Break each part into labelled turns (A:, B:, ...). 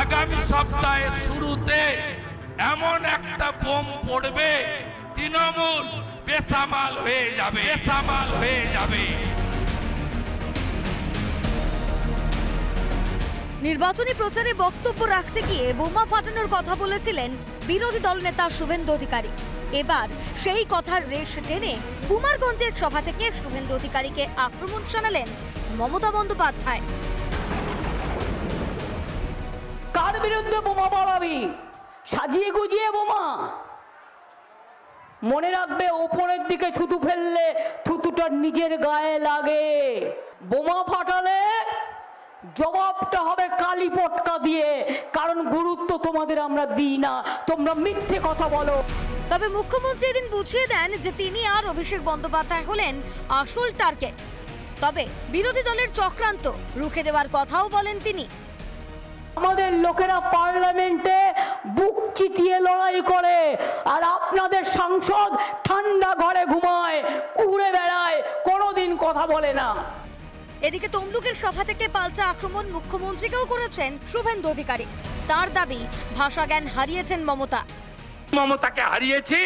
A: আগামী সপ্তাহের শুরুতে এমন একটা বোম পড়বে, তৃণমূল বেসামাল হয়ে যাবে, বেসামাল হয়ে যাবে।
B: নির্বাচনী প্রচারে বক্তব্য রাখতে গিয়ে বোমা ফাটানোর কথা বলেছিলেন বিরোধী দলনেতা শুভেন্দু অধিকারী। এবার সেই কথার রেশ টেনে কুমারগঞ্জের সভা থেকে শুভেন্দু অধিকারীকে আক্রমণ শানালেন মমতা বন্দ্যোপাধ্যায়।
C: কার বিরুদ্ধে বোমা বাড়াবি? সাজিয়ে গুজিয়ে বোমা। মনে রাখবে, ওপরের দিকে থুতু ফেললে থুতুটা নিজের গায়ে লাগে। বোমা ফাটালে জবাবটা হবে কালি পটকা দিয়ে, কারণ গুরুত্ব তোমাদের আমরা দিই না, তোমরা মিথ্যে কথা বলো।
B: তবে মুখ্যমন্ত্রী এদিন বুঝিয়ে দেন যে তিনি আর অভিষেক বন্দ্যোপাধ্যায় হলেন আসল টার্গেট। তবে বিরোধী দলের চক্রান্ত রুখে দেওয়ার কথাও বলেন তিনি।
C: আমাদের লোকেরা পার্লামেন্টে বুক চিতিয়ে লড়াই করে, আর আপনাদের সাংসদ ঠান্ডা ঘরে ঘুমায়, উড়ে বেড়ায়, কোনোদিন কথা বলে না।
B: এদিকে তমলুকের সভা থেকে পাল্টা আক্রমণ মুখ্যমন্ত্রীকেও করেছেন শুভেন্দু অধিকারী। তার দাবি, ভাষা জ্ঞান হারিয়েছেন মমতা।
A: মমতাকে হারিয়েছি,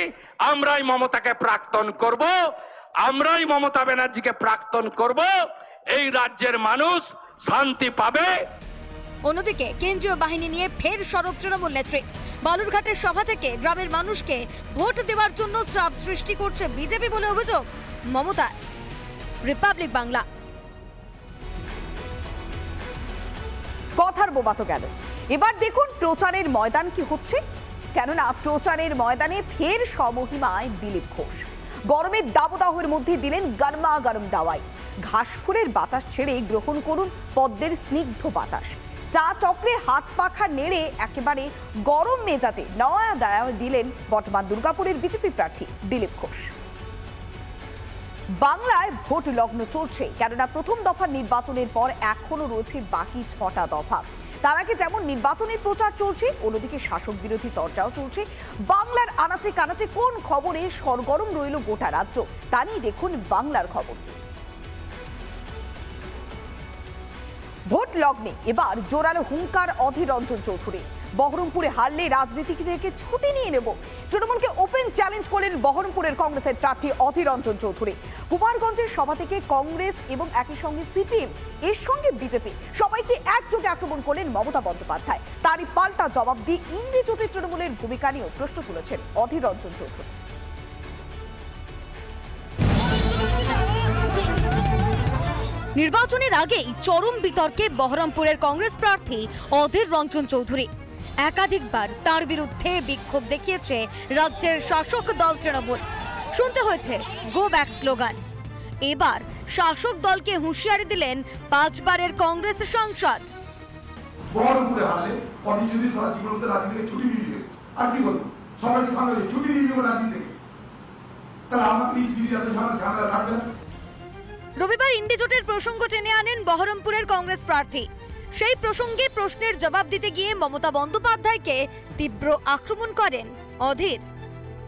A: আমরাই মমতাকে প্রাক্তন করব, আমরাই মমতা ব্যানার্জিকে প্রাক্তন করব, এই রাজ্যের মানুষ শান্তি পাবে।
B: অন্যদিকে কেন্দ্রীয় বাহিনী নিয়ে ফের সরব তৃণমূল নেত্রী। বালুরঘাটের সভা থেকে গ্রামের মানুষকে ভোট দেওয়ার জন্য চাপ সৃষ্টি করছে বিজেপি বলে অভিযোগ মমতা। রিপাবলিক বাংলা।
D: কথার বোমা তো গেল, এবার দেখুন প্রচারের ময়দান কি হচ্ছে। কেননা প্রচারের ময়দানে ফের স্বমহিমায় দিলীপ ঘোষ। গরমের দাবদাহের মধ্যে দিলেন গরমা গরম দাওয়াই। ঘাসফুলের বাতাস ছেড়ে গ্রহণ করুন পদ্মের স্নিগ্ধ বাতাস। চা চক্রে হাত পাখা নেড়ে একেবারে গরম মেজাজে নয়া দায়া দিলেন বর্তমান দুর্গাপুরের বিজেপি প্রার্থী দিলীপ ঘোষ। বাংলায় ভোট লগ্ন চলছে, কেননা প্রথম দফার নির্বাচনের পর এখনো রয়েছে বাকি 6টা দফা। তার আগে যেমন নির্বাচনের প্রচার চলছে, অন্যদিকে শাসক বিরোধী চর্চাও চলছে। বাংলার আনাচে কানাচে কোন খবরে সরগরম রইল গোটা রাজ্য, তা নিয়ে দেখুন বাংলার খবর। ভোট লগ্নে এবার জোরালো হুঙ্কার অধীর রঞ্জন চৌধুরী। বহরমপুরে হারলে রাজনীতি থেকে ছুটি নিয়ে নেব, তৃণমূলকে ওপেন চ্যালেঞ্জ করলেন বহরমপুরের কংগ্রেসের প্রার্থী অধীর রঞ্জন চৌধুরী। কুমারগঞ্জের সভা থেকে কংগ্রেস এবং একই সঙ্গে সিপিএম, এর সঙ্গে বিজেপি সবাইকে একযোগে আক্রমণ করলেন মমতা বন্দ্যোপাধ্যায়। তারই পাল্টা জবাব দিয়ে ইন্দি জোটে তৃণমূলের ভূমিকা নিয়েও প্রশ্ন তুলেছেন অধীর রঞ্জন চৌধুরী।
B: নির্বাচনের আগেই চরম বিতর্কে বহরমপুরের কংগ্রেস প্রার্থী অধীর রঞ্জন চৌধুরী। একাধিকবার তার বিরুদ্ধে বিক্ষোভ দেখিয়েছে রাজ্যের শাসক দল তৃণমূল। শুনতে হয়েছে গো ব্যাক স্লোগান। এবার শাসক দলকে হুঁশিয়ারি দিলেন 5 বারের কংগ্রেস সাংসদ।
E: বহরমপুরে হারলে পরিচয় সারা জীবনতে রাজনীতি থেকে ছুটি নিয়ে দিবে, আর কি বলবো, সবাই সামনে ছুটি নিয়ে দেবো রাজনীতি থেকে। তাহলে আমাকে এই সিরিয়াসের ঝামেলা রাখবে না।
B: রবিবার ইন্ডি জোটের প্রসঙ্গ টেনে আনেন বহরমপুরের কংগ্রেস প্রার্থী। সেই প্রসঙ্গে প্রশ্নের জবাব দিতে গিয়ে মমতা বন্দ্যোপাধ্যায়কে তীব্র আক্রমণ করেন অধীর।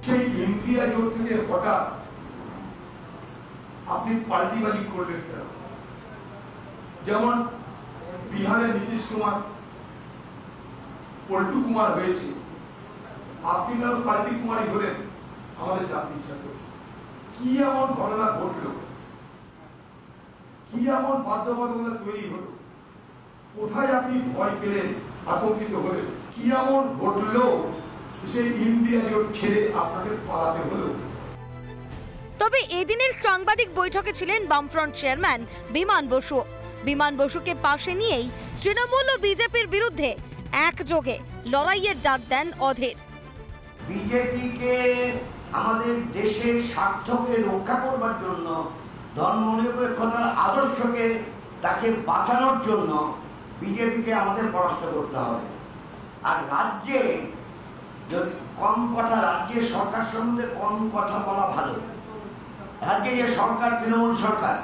E: সেই ইন্ডিয়া জোট থেকে হঠাৎ আপনি পাল্টিবাজি করলেন কেন? যেমন বিহারের নীতিশ কুমার, পল্টু কুমার হয়েছে, আপনি কেন পাল্টি কুমারই হলেন? আমাদের জানতে ইচ্ছা করছে কি এমন ঘটনা ঘটলো, কি এমন বাধ্যবাধকতা তৈরি হলো, কোথায় আপনি ভয় পেলেন, আতঙ্কিত হলেন, কি এমন ঘটলো সেই ইন্ডিয়া জোট ছেড়ে আপনাকে পালাতে হলো?
B: তবে এদিনের সাংবাদিক বৈঠকে ছিলেন বামফ্রন্ট চেয়ারম্যান বিমান বসু। বিমান বসুকে পাশে নিয়েই তৃণমূল ও বিজেপির বিরুদ্ধে একযোগে লড়াইয়ের ডাক দেন অধীর।
F: বিজেপিকে আমাদের দেশের স্বার্থকে রক্ষা করবার জন্য, ধর্মনিরপেক্ষতার আদর্শকে তাকে বাঁচানোর জন্য বিজেপিকে আমাদের পরাস্ত করতে হবে। আর রাজ্যে যদি কম কথা, রাজ্যের সরকার সম্বন্ধে কম কথা বলা ভালো। রাজ্যে যে সরকার, তৃণমূল সরকার,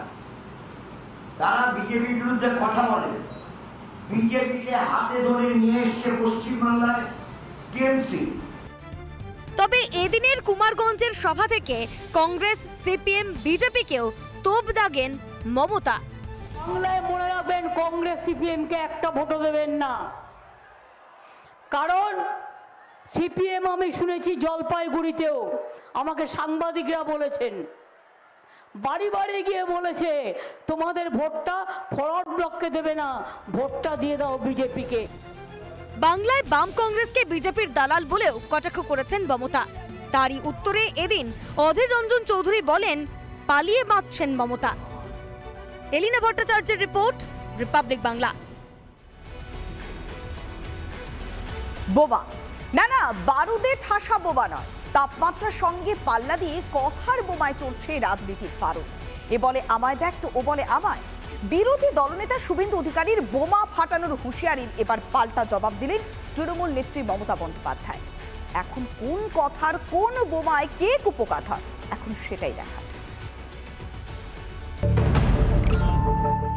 F: তারা বিজেপির বিরুদ্ধে কথা বলে। বিজেপিকে হাতে ধরে নিয়ে এসছে পশ্চিমবাংলায় টিএমসি।
B: তবে এদিনের কুমারগঞ্জের সভা থেকে কংগ্রেস, সিপিএম, বিজেপিকেও তোপ দাগেন মমতা।
C: বাংলায় মনে রাখবেন, কংগ্রেস সিপিএম কে একটা ভোটও দেবেন না। কারণ সিপিএম আমি শুনেছি জলপাইগুড়িতেও আমাকে সাংবাদিকরা বলেছেন, বাড়ি বাড়ি গিয়ে বলেছে তোমাদের ভোটটা ফরওয়ার্ড ব্লককে দেবে না, ভোটটা দিয়ে দাও বিজেপিকে।
B: বাংলায় বাম কংগ্রেসকে বিজেপির দালাল বলেও কটাক্ষ করেছেন মমতা। তারই উত্তরে এদিন অধীর রঞ্জন চৌধুরী বলেন পালিয়ে বাঁচছেন মমতা। এলিনা ভট্টাচার্যের রিপোর্ট, রিপাবলিক বাংলা।
D: বোবা না, বারুদে ঠাসা বোবা নয়, তাপমাত্রার সঙ্গে পাল্লা দিয়ে কথার বোমায় চলছে রাজনীতির পারদ। এ বলে আমায় দেখ তো ও বলে আমায়। বিরোধী দলনেতা শুভেন্দু অধিকারীর বোমা ফাটানোর হুঁশিয়ারির এবার পাল্টা জবাব দিলেন তৃণমূল নেত্রী মমতা বন্দ্যোপাধ্যায়। এখন কোন কথার কোন বোমায় কে কুপোকাঠা, এখন সেটাই দেখা।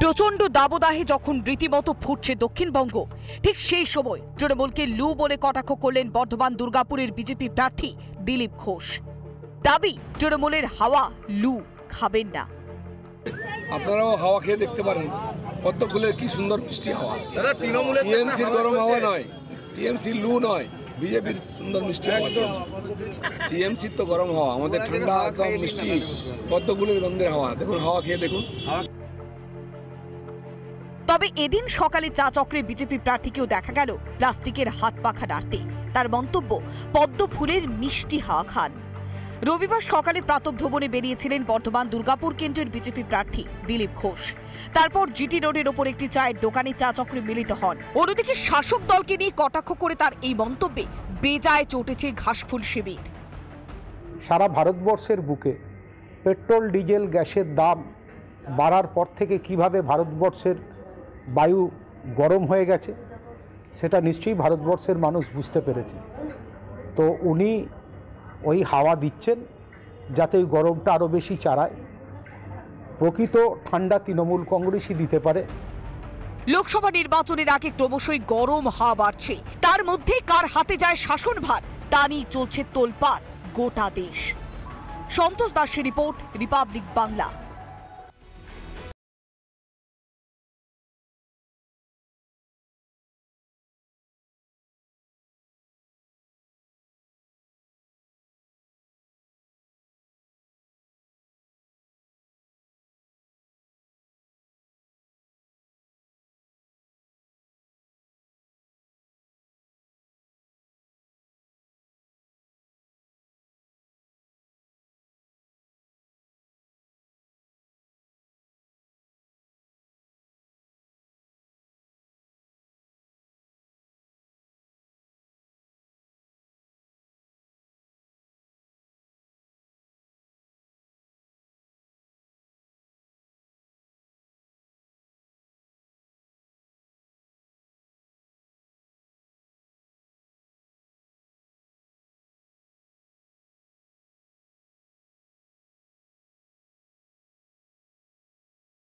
G: প্রচন্ড দাবদাহে যখন রীতিমতো ফুটছে দক্ষিণবঙ্গ, ঠিক সেই সময় তৃণমূলকে লু বলে কটাক্ষ করলেন বর্ধমান দুর্গাপুরের বিজেপি প্রার্থী দিলীপ ঘোষ। দাবি তৃণমূলের হাওয়া লু খাবেন না।
H: আপনারাও হাওয়া খেয়ে দেখতে পারেন, পদ্মফুলের কি সুন্দর মিষ্টি হাওয়া। টিএমসির গরম হাওয়া নয়, টিএমসি লু নয়, বিজেপির সুন্দর মিষ্টি হাওয়া। টিএমসির তো গরম হাওয়া, আমাদের ঠান্ডা একদম মিষ্টি পদ্মফুলের গন্ধের হাওয়া। দেখুন, হাওয়া খেয়ে দেখুন।
G: তবে এদিন সকালে চা চক্রে বিজেপি প্রার্থীকেও দেখা গেল প্লাস্টিকের হাত পাখা নাড়তে। তার মন্তব্য, পদ্ম ফুলের মিষ্টি হাওয়া খান। রবিবার সকালে প্রাতঃভ্রমণে বেরিয়েছিলেন বর্ধমান দুর্গাপুর কেন্দ্রের বিজেপি প্রার্থী দিলীপ ঘোষ। তারপর জিটি রোডের ওপর একটি চায়ের দোকানে চা চক্রে মিলিত হন। অন্যদিকে শাসক দলকে নিয়ে কটাক্ষ করে তার এই মন্তব্যে বেজায় চটেছে ঘাসফুল শিবির।
I: সারা ভারতবর্ষের বুকে পেট্রোল ডিজেল গ্যাসের দাম বাড়ার পর থেকে কিভাবে ভারতবর্ষের বায়ু গরম হয়ে গেছে সেটা নিশ্চয়ই ভারতবর্ষের মানুষ বুঝতে পেরেছে। তো উনি ওই হাওয়া দিচ্ছেন যাতে ওই গরমটা আরও বেশি চাড়ায়। প্রকৃত ঠান্ডা তৃণমূল কংগ্রেসই দিতে পারে।
G: লোকসভা নির্বাচনের আগে ক্রমশই গরম হাওয়া বাড়ছে, তার মধ্যে কার হাতে যায় শাসনভার তা নিয়ে চলছে তোলপাড় গোটা দেশ। সন্তোষ দাসের রিপোর্ট, রিপাবলিক বাংলা।